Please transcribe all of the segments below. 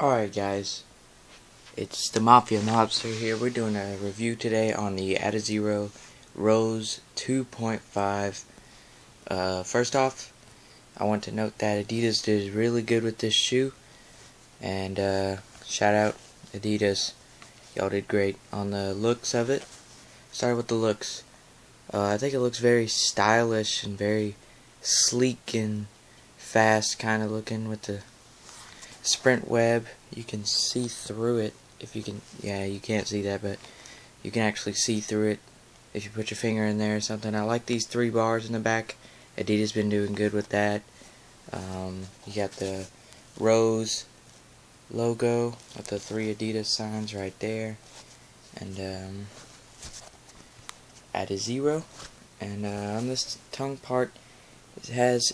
Alright guys, it's the Mafia Mobster here. We're doing a review today on the AdiZero Rose 2.5. First off, I want to note that Adidas did really good with this shoe. And shout out Adidas. Y'all did great on the looks of it. Start with the looks. I think it looks very stylish and very sleek and fast kind of looking with the sprint web. You can see through it if you can. Yeah, you can't see that, but you can actually see through it if you put your finger in there or something. I like these 3 bars in the back. Adidas been doing good with that. You got the Rose logo with the 3 Adidas signs right there, and AdiZero. And on this tongue part, it has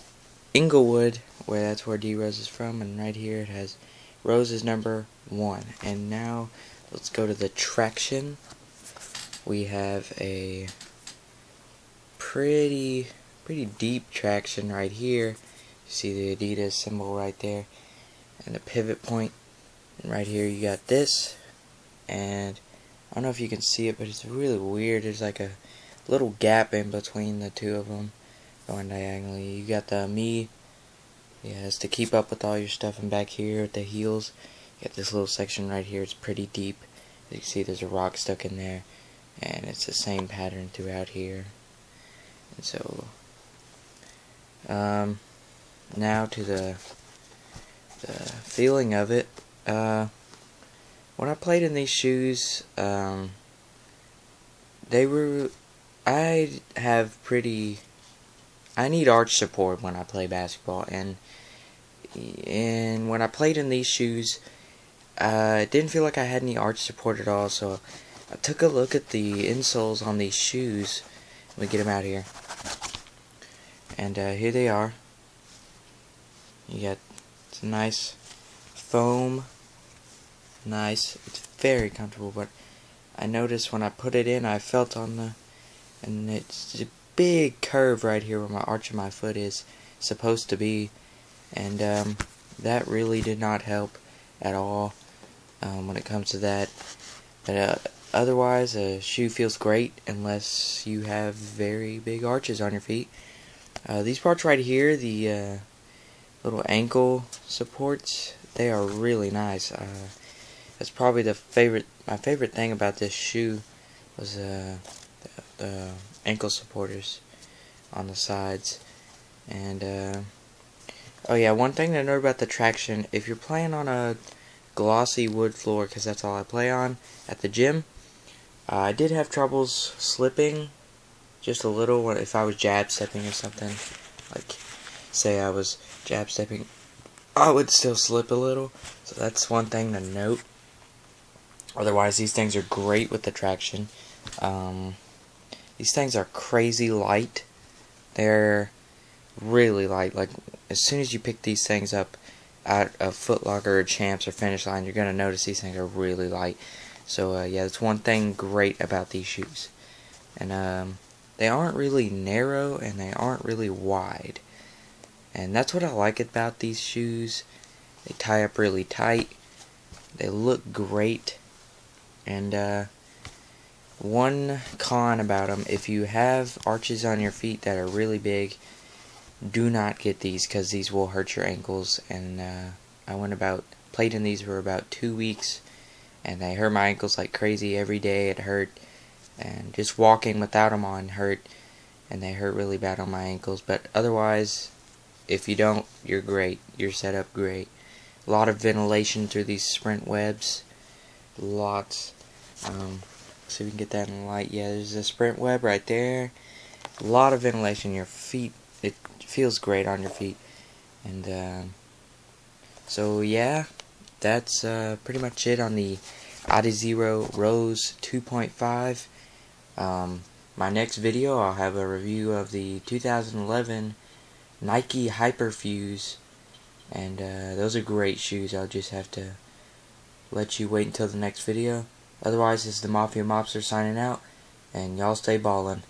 Inglewood, where that's where D-Rose is from, and right here it has Rose is number 1. And now let's go to the traction. We have a pretty deep traction right here. You see the Adidas symbol right there, and the pivot point. And right here you got this, and I don't know if you can see it, but it's really weird. There's like a little gap in between the two of them going diagonally. You got the Me. Yeah, it's to keep up with all your stuff. And back here at the heels, you got this little section right here. It's pretty deep. As you can see, there's a rock stuck in there, and it's the same pattern throughout here. And so, now to the feeling of it. When I played in these shoes, I need arch support when I play basketball, and when I played in these shoes, it didn't feel like I had any arch support at all. So I took a look at the insoles on these shoes. Let me get them out here, and here they are. You got some nice foam, nice. It's very comfortable, but I noticed when I put it in, I felt on the, and it's a big curve right here where my arch of my foot is supposed to be, and that really did not help at all when it comes to that. But otherwise, a shoe feels great unless you have very big arches on your feet. These parts right here, the little ankle supports, they are really nice. That's probably my favorite thing about this shoe was the ankle supporters on the sides. And oh yeah, one thing to note about the traction: if you're playing on a glossy wood floor, because that's all I play on at the gym, I did have troubles slipping just a little if I was jab stepping or something. Like, say I was jab stepping, I would still slip a little. So that's one thing to note. Otherwise, these things are great with the traction. These things are crazy light. They're really light. Like, as soon as you pick these things up at a Foot Locker or Champs or Finish Line, you're going to notice these things are really light. So, yeah, that's one thing great about these shoes. And they aren't really narrow, and they aren't really wide. And that's what I like about these shoes. They tie up really tight. They look great. And one con about them: if you have arches on your feet that are really big, do not get these, because these will hurt your ankles. And I played in these for about 2 weeks, and they hurt my ankles like crazy every day. It hurt, and just walking without them on hurt, and they hurt really bad on my ankles. But otherwise, if you don't, you're great. You're set up great. A lot of ventilation through these sprint webs. Lots. So we can get that in the light. Yeah, there's a sprint web right there. A lot of ventilation. Your feet, it feels great on your feet. And so yeah, that's pretty much it on the AdiZero Rose 2.5. My next video, I'll have a review of the 2011 Nike Hyperfuse, and those are great shoes. I'll just have to let you wait until the next video. Otherwise, this is the Mafia Mobster signing out, and y'all stay ballin'.